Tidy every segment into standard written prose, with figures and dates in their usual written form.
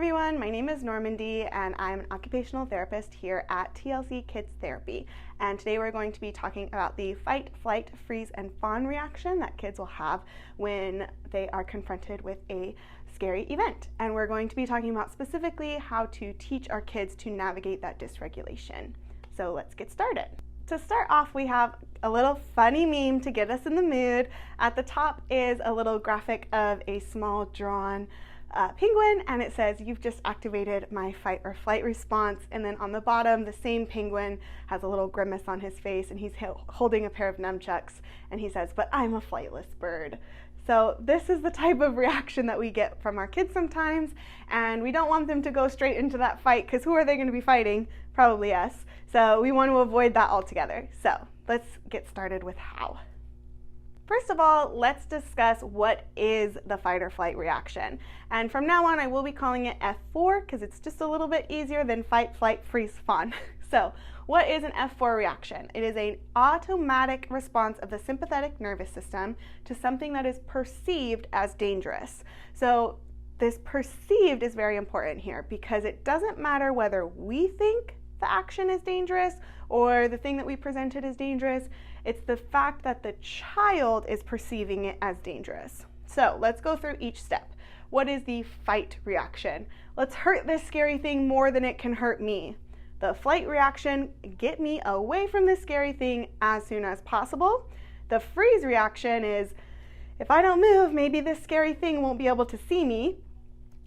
everyone, my name is Normandy and I'm an occupational therapist here at TLC Kids Therapy. And today we're going to be talking about the fight, flight, freeze, and fawn reaction that kids will have when they are confronted with a scary event. And we're going to be talking about specifically how to teach our kids to navigate that dysregulation. So let's get started. To start off, we have a little funny meme to get us in the mood. At the top is a little graphic of a small drawn penguin, and it says, "You've just activated my fight or flight response." And then on the bottom, the same penguin has a little grimace on his face, and he's holding a pair of nunchucks, and he says, "But I'm a flightless bird." So this is the type of reaction that we get from our kids sometimes, and we don't want them to go straight into that fight, because who are they going to be fighting? Probably us. So we want to avoid that altogether. So let's get started with how. First of all, let's discuss what is the fight or flight reaction. And from now on, I will be calling it F4 because it's just a little bit easier than fight, flight, freeze, fawn. So what is an F4 reaction? It is an automatic response of the sympathetic nervous system to something that is perceived as dangerous. So this perceived is very important here because it doesn't matter whether we think the action is dangerous or the thing that we presented is dangerous. It's the fact that the child is perceiving it as dangerous. So let's go through each step. What is the fight reaction? Let's hurt this scary thing more than it can hurt me. The flight reaction, get me away from this scary thing as soon as possible. The freeze reaction is, if I don't move, maybe this scary thing won't be able to see me.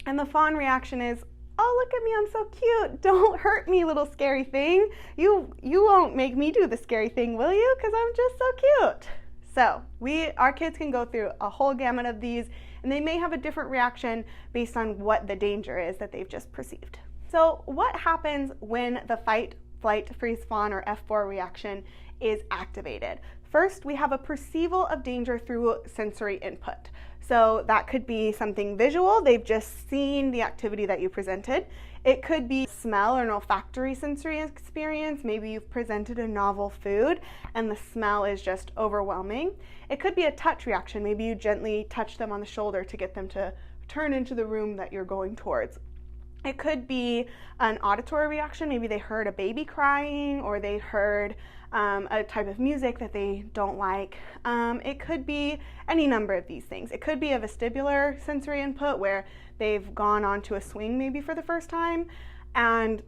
And the fawn reaction is, oh, look at me, I'm so cute. Don't hurt me, little scary thing. You won't make me do the scary thing, will you? Because I'm just so cute. So our kids can go through a whole gamut of these, and they may have a different reaction based on what the danger is that they've just perceived. So what happens when the fight, flight, freeze, fawn, or F4 reaction is activated? First, we have a perceival of danger through sensory input. So that could be something visual. They've just seen the activity that you presented. It could be smell or an olfactory sensory experience. Maybe you've presented a novel food and the smell is just overwhelming. It could be a touch reaction. Maybe you gently touch them on the shoulder to get them to turn into the room that you're going towards. It could be an auditory reaction. Maybe they heard a baby crying or they heard a type of music that they don't like. It could be any number of these things. It could be a vestibular sensory input where they've gone onto a swing maybe for the first time, and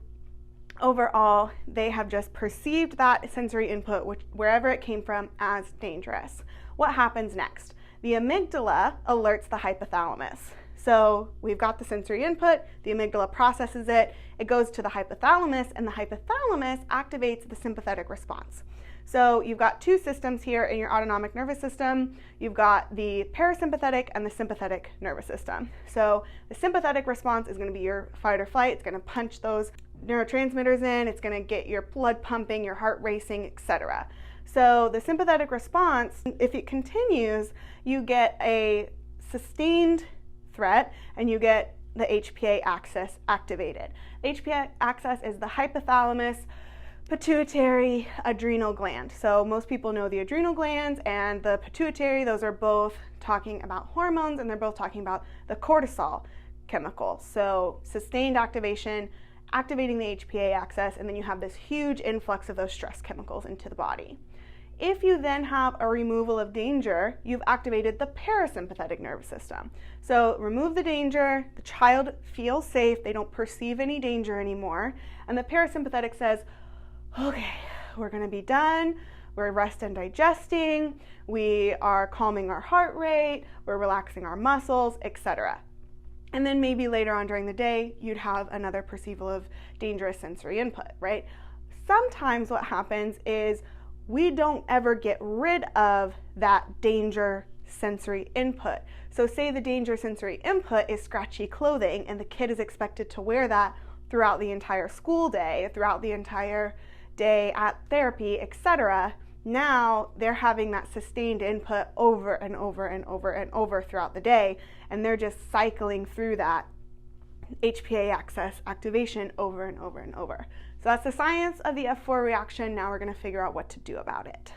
overall they have just perceived that sensory input, wherever it came from, as dangerous. What happens next? The amygdala alerts the hypothalamus. So we've got the sensory input, the amygdala processes it, it goes to the hypothalamus, and the hypothalamus activates the sympathetic response. So you've got two systems here in your autonomic nervous system. You've got the parasympathetic and the sympathetic nervous system. So the sympathetic response is going to be your fight or flight. It's going to punch those neurotransmitters in, it's going to get your blood pumping, your heart racing, etc. So the sympathetic response, if it continues, you get a sustained threat and you get the HPA axis activated. HPA axis is the hypothalamus, pituitary, adrenal gland. So most people know the adrenal glands and the pituitary. Those are both talking about hormones, and they're both talking about the cortisol chemical. So sustained activation, activating the HPA axis, and then you have this huge influx of those stress chemicals into the body. If you then have a removal of danger, you've activated the parasympathetic nervous system. So remove the danger, the child feels safe, they don't perceive any danger anymore, and the parasympathetic says, okay, we're gonna be done, we're rest and digesting, we are calming our heart rate, we're relaxing our muscles, etc. And then maybe later on during the day, you'd have another perceival of dangerous sensory input, right? Sometimes what happens is we don't ever get rid of that danger sensory input. So say the danger sensory input is scratchy clothing and the kid is expected to wear that throughout the entire school day, throughout the entire day at therapy, etc. Now they're having that sustained input over and over and over and over throughout the day, and they're just cycling through that HPA axis activation over and over and over. So that's the science of the F4 reaction. Now we're going to figure out what to do about it.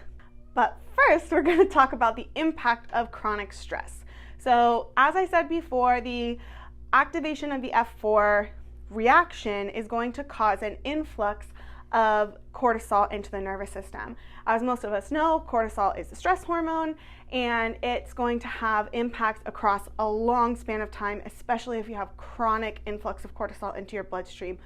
But first, we're going to talk about the impact of chronic stress. So as I said before, the activation of the F4 reaction is going to cause an influx of cortisol into the nervous system. As most of us know, cortisol is a stress hormone, and it's going to have impacts across a long span of time, especially if you have chronic influx of cortisol into your bloodstream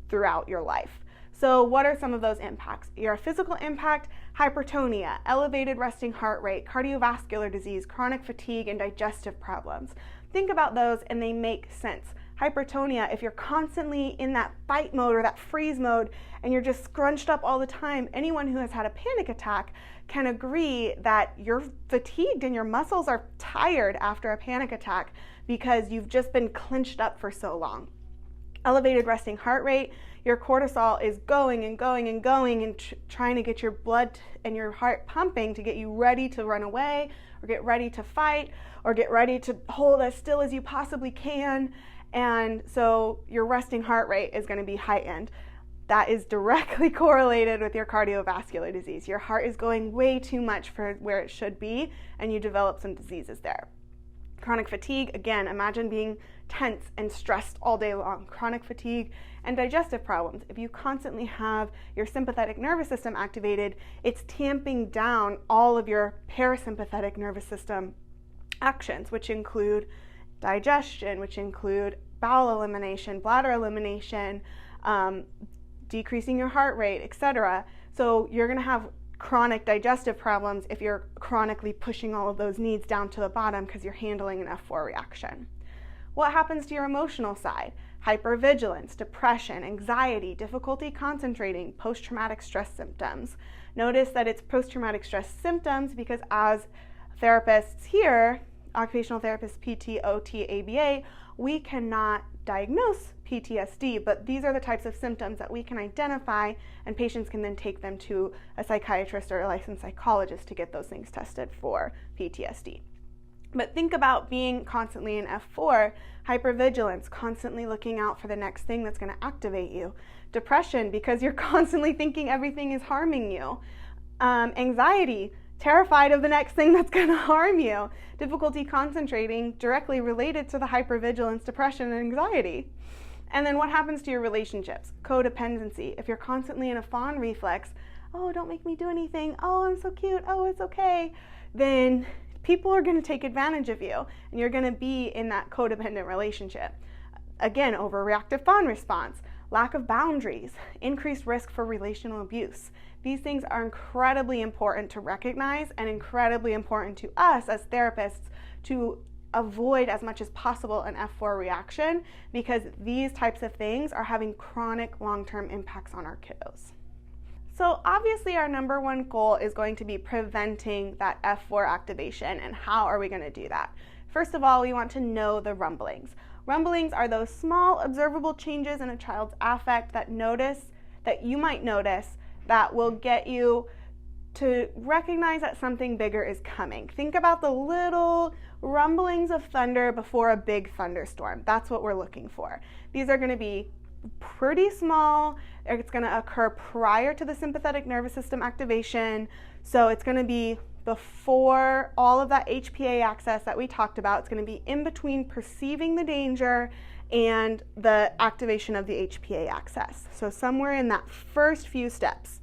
throughout your life. So what are some of those impacts? Your physical impact: hypertonia, elevated resting heart rate, cardiovascular disease, chronic fatigue, and digestive problems. Think about those and they make sense. Hypertonia, if you're constantly in that fight mode or that freeze mode and you're just scrunched up all the time, anyone who has had a panic attack can agree that you're fatigued and your muscles are tired after a panic attack because you've just been clenched up for so long. Elevated resting heart rate, your cortisol is going and going and going and trying to get your blood and your heart pumping to get you ready to run away or get ready to fight or get ready to hold as still as you possibly can. And so your resting heart rate is going to be heightened. That is directly correlated with your cardiovascular disease. Your heart is going way too much for where it should be, and you develop some diseases there. Chronic fatigue, again, imagine being tense and stressed all day long. Chronic fatigue and digestive problems. If you constantly have your sympathetic nervous system activated, it's tamping down all of your parasympathetic nervous system actions, which include digestion, which include bowel elimination, bladder elimination, decreasing your heart rate, etc. So you're going to have chronic digestive problems if you're chronically pushing all of those needs down to the bottom because you're handling an F4 reaction. What happens to your emotional side? Hypervigilance, depression, anxiety, difficulty concentrating, post-traumatic stress symptoms. Notice that it's post-traumatic stress symptoms because as therapists here, occupational therapists, PT, OT, ABA, we cannot diagnose PTSD, but these are the types of symptoms that we can identify, and patients can then take them to a psychiatrist or a licensed psychologist to get those things tested for PTSD. But think about being constantly in F4, hypervigilance, constantly looking out for the next thing that's going to activate you. Depression, because you're constantly thinking everything is harming you. Anxiety, terrified of the next thing that's going to harm you. Difficulty concentrating, directly related to the hypervigilance, depression, and anxiety. And then what happens to your relationships? Codependency. If you're constantly in a fawn reflex, oh, don't make me do anything, oh, I'm so cute, oh, it's okay, then people are going to take advantage of you, and you're going to be in that codependent relationship. Again, overreactive fawn response, lack of boundaries, increased risk for relational abuse. These things are incredibly important to recognize and incredibly important to us as therapists to avoid as much as possible an F4 reaction, because these types of things are having chronic long-term impacts on our kiddos. So obviously our number one goal is going to be preventing that F4 activation, and how are we going to do that? First of all, we want to know the rumblings. Rumblings are those small observable changes in a child's affect that you might notice that will get you to recognize that something bigger is coming. Think about the little rumblings of thunder before a big thunderstorm. That's what we're looking for. These are going to be pretty small. It's going to occur prior to the sympathetic nervous system activation. So it's going to be before all of that HPA access that we talked about. It's going to be in between perceiving the danger and the activation of the HPA access. So somewhere in that first few steps.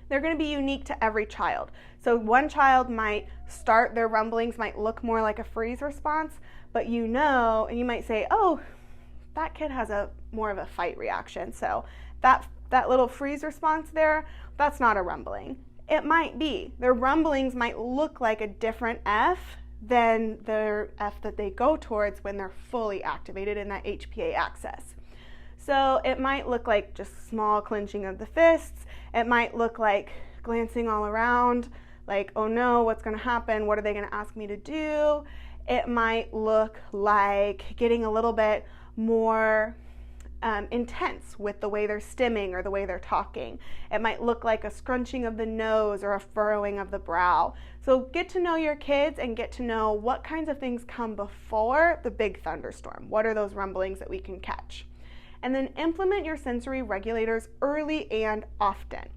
They're going to be unique to every child. So one child might start, their rumblings might look more like a freeze response, but you know, and you might say, oh, that kid has more of a fight reaction. So that little freeze response there, that's not a rumbling. It might be. Their rumblings might look like a different F than the F that they go towards when they're fully activated in that HPA axis. So it might look like just small clenching of the fists. It might look like glancing all around, like, oh no, what's going to happen? What are they going to ask me to do? It might look like getting a little bit more intense with the way they're stimming or the way they're talking. It might look like a scrunching of the nose or a furrowing of the brow. So get to know your kids and get to know what kinds of things come before the big thunderstorm. What are those rumblings that we can catch? And then implement your sensory regulators early and often.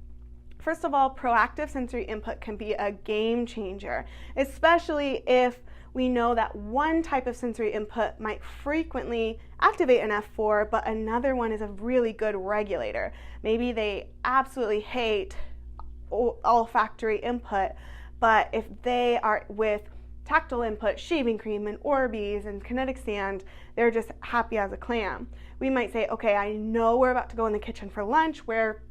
First of all, proactive sensory input can be a game changer, especially if we know that one type of sensory input might frequently activate an F4, but another one is a really good regulator. Maybe they absolutely hate olfactory input, but if they are with tactile input, shaving cream and Orbeez and kinetic sand, they're just happy as a clam. We might say, okay, I know we're about to go in the kitchen for lunch where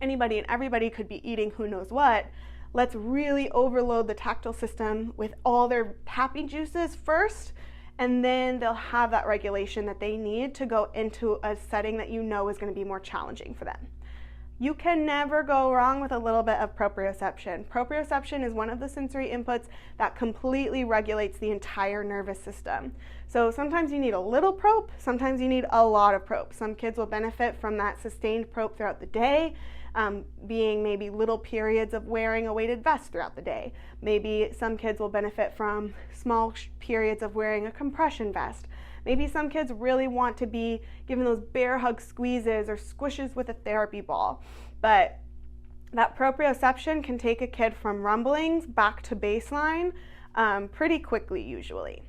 anybody and everybody could be eating who knows what. Let's really overload the tactile system with all their happy juices first, and then they'll have that regulation that they need to go into a setting that you know is going to be more challenging for them. You can never go wrong with a little bit of proprioception. Proprioception is one of the sensory inputs that completely regulates the entire nervous system. So sometimes you need a little prop, sometimes you need a lot of prop. Some kids will benefit from that sustained prop throughout the day, being maybe little periods of wearing a weighted vest throughout the day. Maybe some kids will benefit from small periods of wearing a compression vest. Maybe some kids really want to be given those bear hug squeezes or squishes with a therapy ball. But that proprioception can take a kid from rumblings back to baseline pretty quickly usually.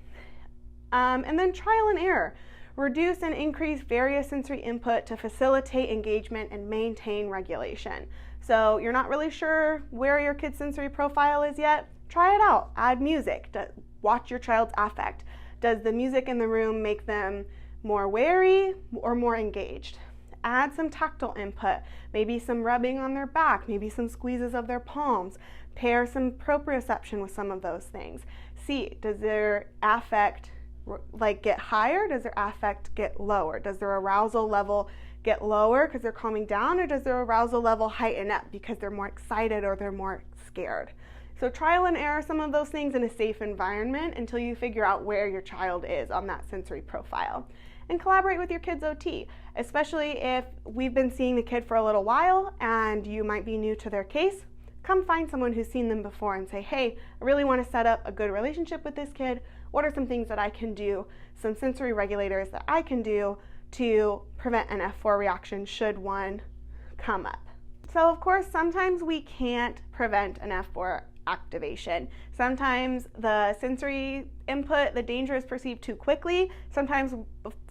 And then trial and error. Reduce and increase various sensory input to facilitate engagement and maintain regulation. So you're not really sure where your kid's sensory profile is yet? Try it out. Add music. Watch your child's affect. Does the music in the room make them more wary or more engaged? Add some tactile input, maybe some rubbing on their back, maybe some squeezes of their palms. Pair some proprioception with some of those things. See, does their affect get higher? Does their affect get lower? Does their arousal level get lower because they're calming down, or does their arousal level heighten up because they're more excited or they're more scared? So trial and error some of those things in a safe environment until you figure out where your child is on that sensory profile. And collaborate with your kid's OT, especially if we've been seeing the kid for a little while and you might be new to their case. Come find someone who's seen them before and say, hey, I really want to set up a good relationship with this kid. What are some things that I can do, some sensory regulators that I can do to prevent an F4 reaction should one come up? So of course, sometimes we can't prevent an F4 activation. Sometimes the sensory input, the danger is perceived too quickly. Sometimes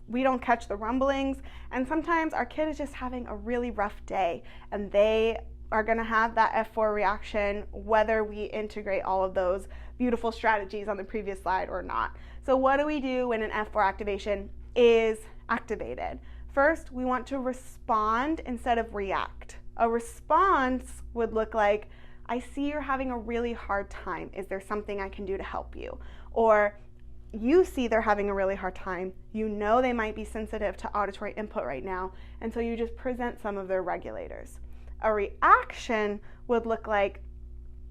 we don't catch the rumblings, and sometimes our kid is just having a really rough day and they are going to have that F4 reaction whether we integrate all of those beautiful strategies on the previous slide or not. So what do we do when an F4 activation is activated? First, we want to respond instead of react. A response would look like, I see you're having a really hard time. Is there something I can do to help you? Or you see they're having a really hard time. You know they might be sensitive to auditory input right now, and so you just present some of their regulators. A reaction would look like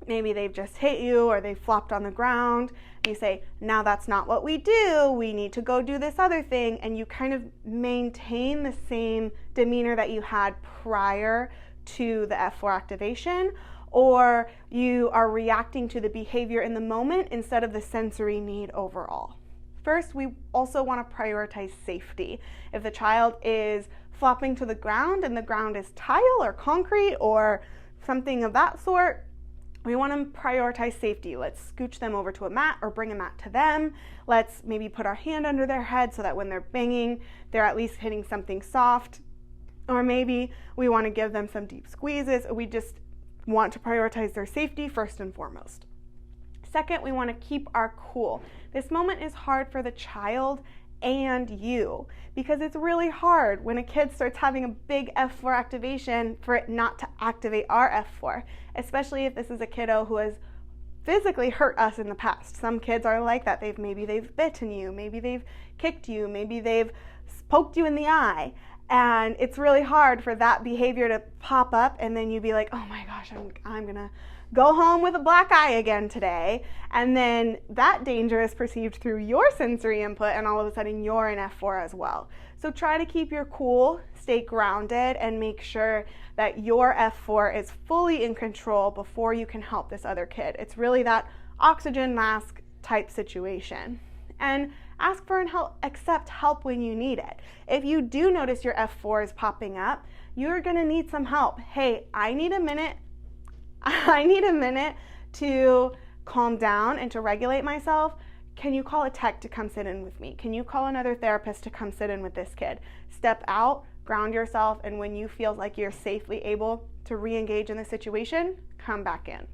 maybe they've just hit you or they flopped on the ground. You say, now that's not what we do. We need to go do this other thing. And you kind of maintain the same demeanor that you had prior to the F4 activation, or you are reacting to the behavior in the moment instead of the sensory need overall. First, we also want to prioritize safety. If the child is flopping to the ground and the ground is tile or concrete or something of that sort, we want to prioritize safety. Let's scooch them over to a mat or bring a mat to them. Let's maybe put our hand under their head so that when they're banging, they're at least hitting something soft. Or maybe we want to give them some deep squeezes. We just want to prioritize their safety first and foremost. Second, we want to keep our cool. This moment is hard for the child and you, because it's really hard when a kid starts having a big F4 activation for it not to activate our F4, especially if this is a kiddo who has physically hurt us in the past. Some kids are like that. Maybe they've bitten you, maybe they've kicked you, maybe they've poked you in the eye. And it's really hard for that behavior to pop up and then you be like, oh my gosh, I'm gonna go home with a black eye again today. And then that danger is perceived through your sensory input and all of a sudden you're in F4 as well. So try to keep your cool, stay grounded, and make sure that your F4 is fully in control before you can help this other kid. It's really that oxygen mask type situation. And ask for and accept help when you need it. If you do notice your F4 is popping up, you're gonna need some help. Hey, I need a minute to calm down and to regulate myself. can you call a tech to come sit in with me? Can you call another therapist to come sit in with this kid? Step out, ground yourself, and when you feel like you're safely able to re-engage in the situation, come back in.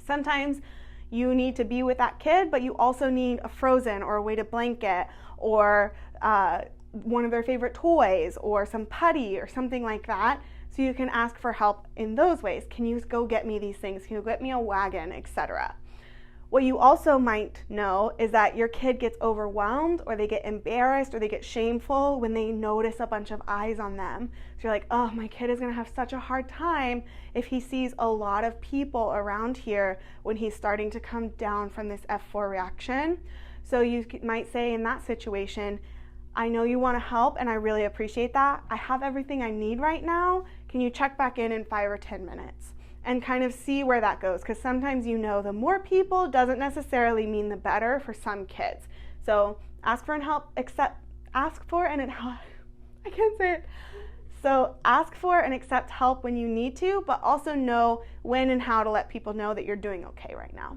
Sometimes you need to be with that kid, but you also need a Frozen or a weighted blanket or one of their favorite toys or some putty or something like that. So you can ask for help in those ways. Can you go get me these things? Can you get me a wagon, etc.? What you also might know is that your kid gets overwhelmed or they get embarrassed or they get shameful when they notice a bunch of eyes on them. So you're like, oh, my kid is going to have such a hard time if he sees a lot of people around here when he's starting to come down from this F4 reaction. So you might say in that situation, I know you want to help and I really appreciate that. I have everything I need right now. Can you check back in 5 or 10 minutes? And kind of see where that goes, because sometimes the more people doesn't necessarily mean the better for some kids. So ask for help, ask for and accept help when you need to, but also know when and how to let people know that you're doing okay right now.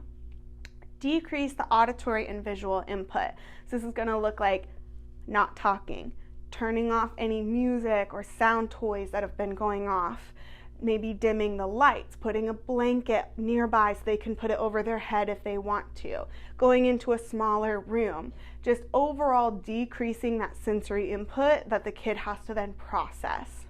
Decrease the auditory and visual input. So this is going to look like not talking, turning off any music or sound toys that have been going off, maybe dimming the lights, putting a blanket nearby so they can put it over their head if they want to, going into a smaller room, just overall decreasing that sensory input that the kid has to then process.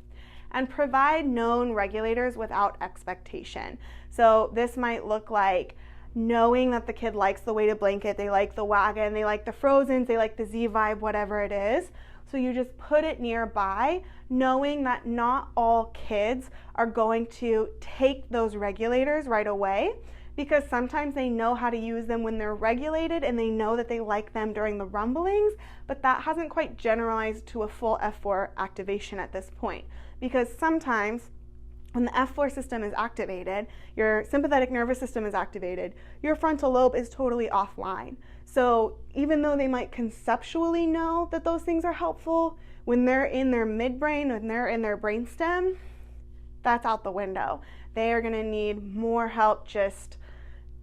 And provide known regulators without expectation. So this might look like knowing that the kid likes the weighted blanket, they like the wagon, they like the Frozens, they like the Z-Vibe, whatever it is. So you just put it nearby, knowing that not all kids are going to take those regulators right away, because sometimes they know how to use them when they're regulated and they know that they like them during the rumblings, but that hasn't quite generalized to a full F4 activation at this point. Because sometimes when the F4 system is activated, your sympathetic nervous system is activated, your frontal lobe is totally offline. So even though they might conceptually know that those things are helpful, when they're in their midbrain, when they're in their brainstem, that's out the window. They are going to need more help just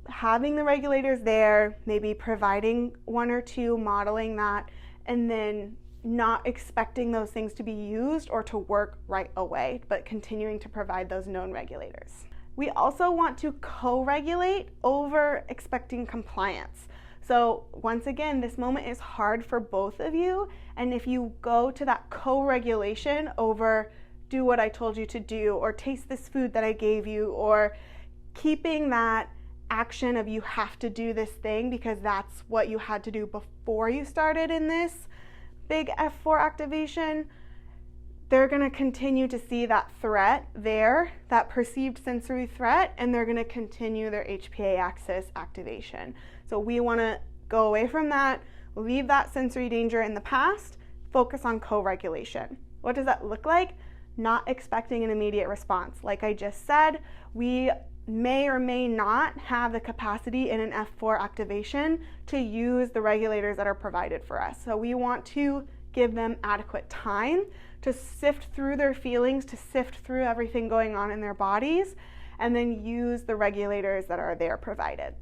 having the regulators there, maybe providing 1 or 2, modeling that, and then not expecting those things to be used or to work right away, but continuing to provide those known regulators. We also want to co-regulate over expecting compliance. So once again, this moment is hard for both of you, and if you go to that co-regulation over do what I told you to do, or taste this food that I gave you, or keeping that action of you have to do this thing because that's what you had to do before you started in this big F4 activation, they're going to continue to see that threat there, that perceived sensory threat, and they're going to continue their HPA axis activation. So we want to go away from that, leave that sensory danger in the past, focus on co-regulation. What does that look like? Not expecting an immediate response. Like I just said, we may or may not have the capacity in an F4 activation to use the regulators that are provided for us. So we want to give them adequate time to sift through their feelings, to sift through everything going on in their bodies, and then use the regulators that are there provided.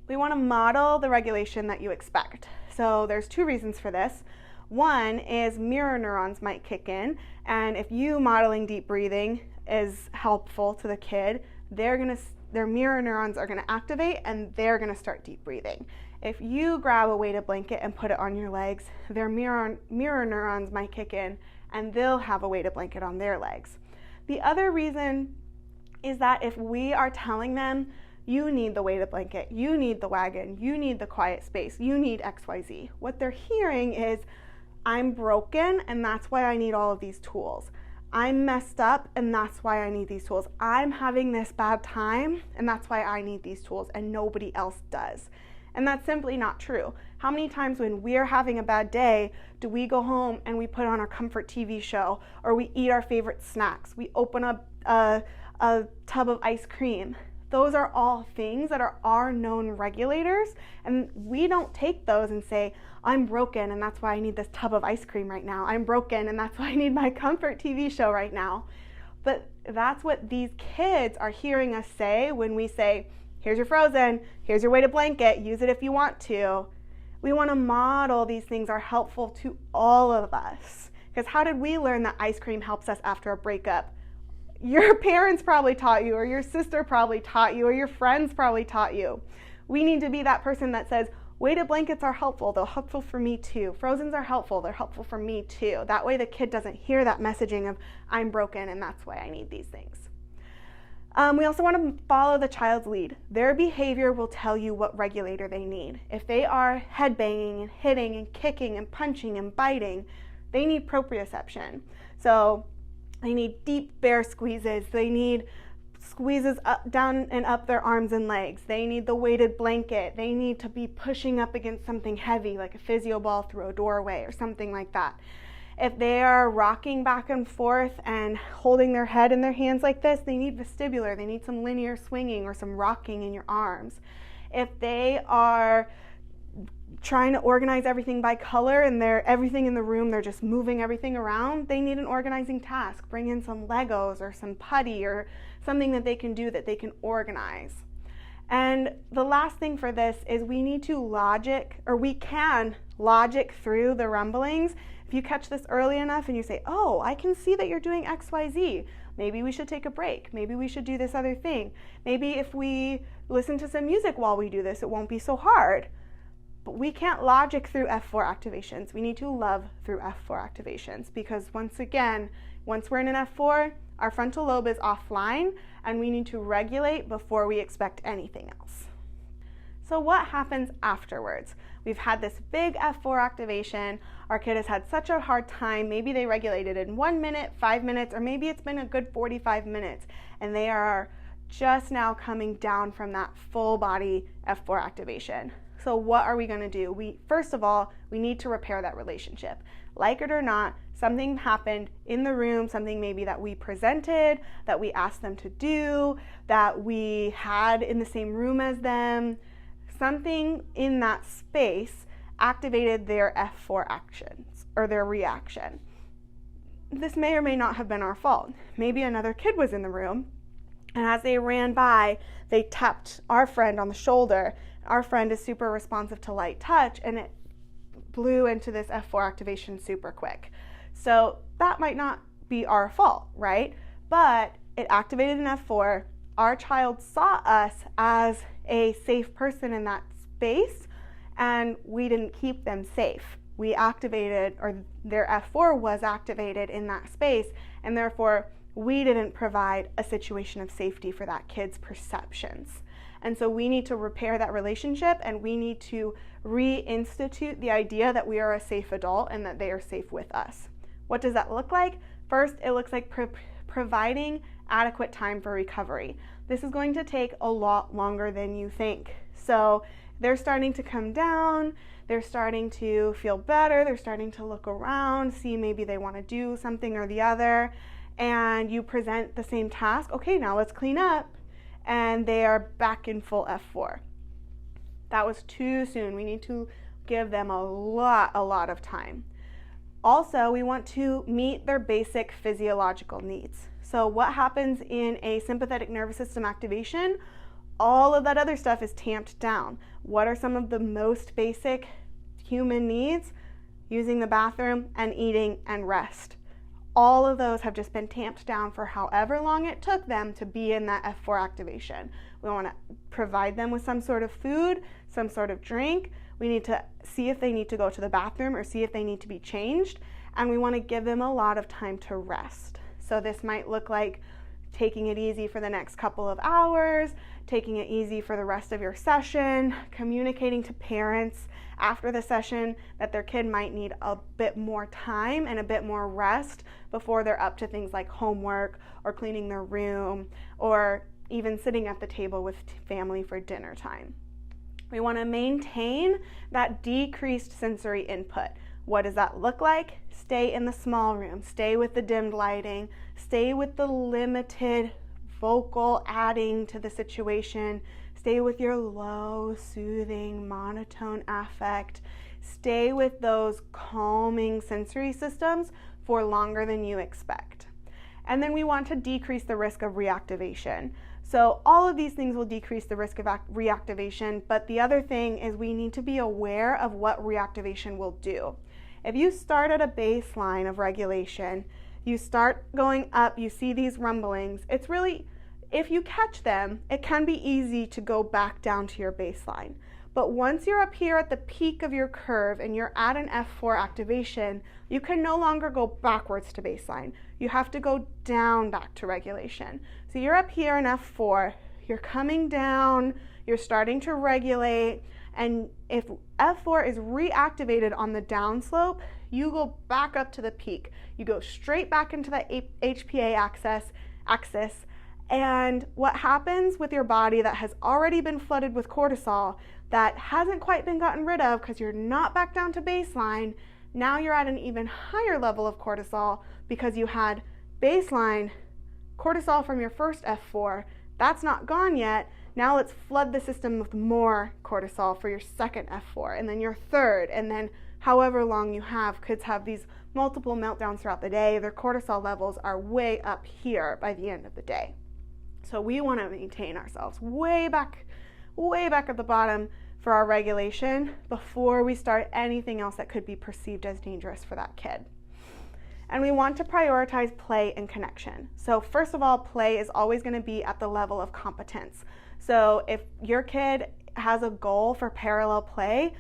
We want to model the regulation that you expect. So there's 2 reasons for this. One is mirror neurons might kick in, and if you modeling deep breathing is helpful to the kid, their mirror neurons are going to activate and they're going to start deep breathing. If you grab a weighted blanket and put it on your legs, their mirror neurons might kick in and they'll have a weighted blanket on their legs. The other reason is that if we are telling them, you need the weighted blanket, you need the wagon, you need the quiet space, you need XYZ, what they're hearing is, I'm broken and that's why I need all of these tools. I'm messed up and that's why I need these tools. I'm having this bad time and that's why I need these tools and nobody else does. And that's simply not true. How many times when we're having a bad day do we go home and we put on our comfort TV show, or we eat our favorite snacks, we open up a tub of ice cream? Those are all things that are our known regulators, and we don't take those and say, I'm broken and that's why I need this tub of ice cream right now. I'm broken and that's why I need my comfort TV show right now. But that's what these kids are hearing us say when we say, here's your Frozen, here's your weighted blanket, use it if you want to. We want to model these things are helpful to all of us. Because how did we learn that ice cream helps us after a breakup? Your parents probably taught you, or your sister probably taught you, or your friends probably taught you. We need to be that person that says, weighted blankets are helpful, they're helpful for me too. Frozens are helpful, they're helpful for me too. That way the kid doesn't hear that messaging of, I'm broken and that's why I need these things. We also want to follow the child's lead. Their behavior will tell you what regulator they need. If they are headbanging and hitting and kicking and punching and biting, they need proprioception. So they need deep bear squeezes. They need squeezes up, down and up their arms and legs. They need the weighted blanket. They need to be pushing up against something heavy like a physio ball through a doorway or something like that. If they are rocking back and forth and holding their head in their hands like this, they need vestibular. They need some linear swinging or some rocking in your arms. If they are trying to organize everything by color and everything in the room, they're just moving everything around, they need an organizing task. Bring in some Legos or some putty or something that they can do that they can organize. And the last thing for this is we can logic through the rumblings. If you catch this early enough and you say, oh, I can see that you're doing XYZ. Maybe we should take a break. Maybe we should do this other thing. Maybe if we listen to some music while we do this, it won't be so hard. But we can't logic through F4 activations. We need to love through F4 activations because once we're in an F4, our frontal lobe is offline and we need to regulate before we expect anything else. So what happens afterwards? We've had this big F4 activation. Our kid has had such a hard time. Maybe they regulated in 1 minute, 5 minutes, or maybe it's been a good 45 minutes and they are just now coming down from that full body F4 activation. So what are we going to do? First of all, we need to repair that relationship. Like it or not, something happened in the room, something maybe that we presented, that we asked them to do, that we had in the same room as them. Something in that space activated their F4 actions or their reaction. This may or may not have been our fault. Maybe another kid was in the room and as they ran by, they tapped our friend on the shoulder. Our friend is super responsive to light touch and it blew into this F4 activation super quick. So that might not be our fault, right? But it activated an F4. Our child saw us as a safe person in that space and we didn't keep them safe. We activated, or their F4 was activated in that space, and therefore we didn't provide a situation of safety for that kid's perceptions. And so we need to repair that relationship and we need to reinstitute the idea that we are a safe adult and that they are safe with us. What does that look like? First, it looks like providing adequate time for recovery. This is going to take a lot longer than you think. So they're starting to come down, they're starting to feel better, they're starting to look around, see maybe they want to do something or the other, and you present the same task. Okay, now let's clean up. And they are back in full F4. That was too soon. We need to give them a lot of time. Also, we want to meet their basic physiological needs. So what happens in a sympathetic nervous system activation? All of that other stuff is tamped down. What are some of the most basic human needs? Using the bathroom and eating and rest. All of those have just been tamped down for however long it took them to be in that F4 activation. We want to provide them with some sort of food, some sort of drink. We need to see if they need to go to the bathroom or see if they need to be changed. And we want to give them a lot of time to rest. So this might look like taking it easy for the next couple of hours, taking it easy for the rest of your session, communicating to parents after the session that their kid might need a bit more time and a bit more rest before they're up to things like homework or cleaning their room or even sitting at the table with family for dinner time. We want to maintain that decreased sensory input. What does that look like? Stay in the small room, stay with the dimmed lighting, stay with the limited vocal adding to the situation, stay with your low, soothing, monotone affect, stay with those calming sensory systems for longer than you expect. And then we want to decrease the risk of reactivation. So all of these things will decrease the risk of reactivation, but the other thing is we need to be aware of what reactivation will do. If you start at a baseline of regulation, you start going up, you see these rumblings, it's really, if you catch them, it can be easy to go back down to your baseline. But once you're up here at the peak of your curve and you're at an F4 activation, you can no longer go backwards to baseline. You have to go down back to regulation. So you're up here in F4, you're coming down, you're starting to regulate, and if F4 is reactivated on the downslope, you go back up to the peak. You go straight back into that HPA axis, and what happens with your body that has already been flooded with cortisol that hasn't quite been gotten rid of because you're not back down to baseline, now you're at an even higher level of cortisol because you had baseline cortisol from your first F4. That's not gone yet. Now let's flood the system with more cortisol for your second F4, and then your third, and then however long you have. Kids have these multiple meltdowns throughout the day. Their cortisol levels are way up here by the end of the day. So we want to maintain ourselves way back at the bottom for our regulation before we start anything else that could be perceived as dangerous for that kid. And we want to prioritize play and connection. So first of all, play is always going to be at the level of competence. So if your kid has a goal for parallel play,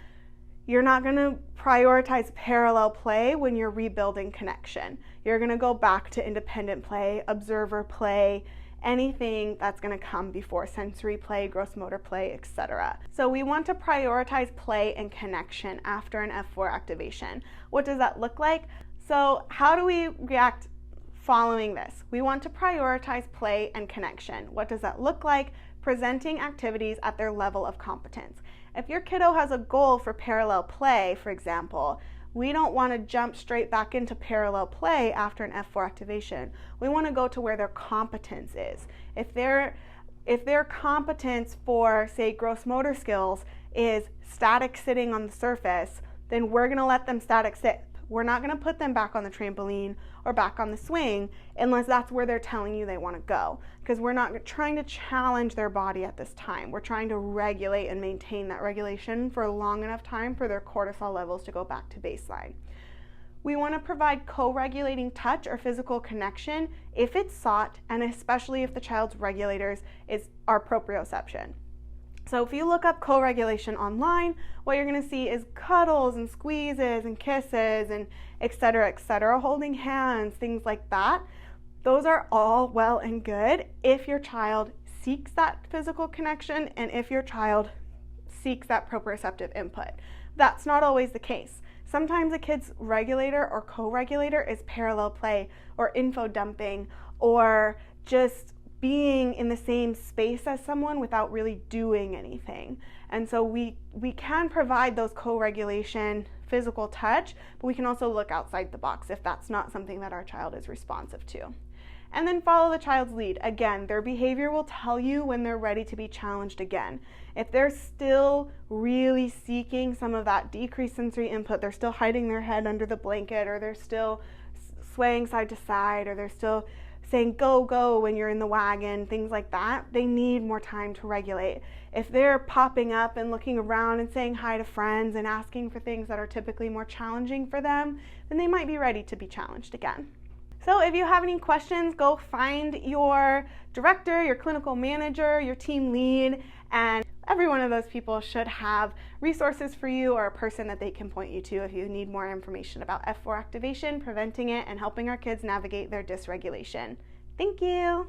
you're not going to prioritize parallel play when you're rebuilding connection. You're going to go back to independent play, observer play, anything that's going to come before sensory play, gross motor play, etc. So we want to prioritize play and connection after an F4 activation. What does that look like? So how do we react following this? We want to prioritize play and connection. What does that look like? Presenting activities at their level of competence. If your kiddo has a goal for parallel play, for example, we don't want to jump straight back into parallel play after an F4 activation. We want to go to where their competence is. If their competence for, say, gross motor skills is static sitting on the surface, then we're going to let them static sit. We're not going to put them back on the trampoline or back on the swing unless that's where they're telling you they want to go, because we're not trying to challenge their body at this time. We're trying to regulate and maintain that regulation for a long enough time for their cortisol levels to go back to baseline. We want to provide co-regulating touch or physical connection if it's sought, and especially if the child's regulators are proprioception. So if you look up co-regulation online, what you're going to see is cuddles and squeezes and kisses and etc., holding hands, things like that. Those are all well and good if your child seeks that physical connection and if your child seeks that proprioceptive input. That's not always the case. Sometimes a kid's regulator or co-regulator is parallel play or info dumping or just being in the same space as someone without really doing anything. And so we can provide those co-regulation physical touch, but we can also look outside the box if that's not something that our child is responsive to. And then follow the child's lead. Again, their behavior will tell you when they're ready to be challenged again. If they're still really seeking some of that decreased sensory input, they're still hiding their head under the blanket, or they're still swaying side to side, or they're still saying go, go when you're in the wagon, things like that, they need more time to regulate. If they're popping up and looking around and saying hi to friends and asking for things that are typically more challenging for them, then they might be ready to be challenged again. So if you have any questions, go find your director, your clinical manager, your team lead, and every one of those people should have resources for you or a person that they can point you to if you need more information about F4 activation, preventing it, and helping our kids navigate their dysregulation. Thank you.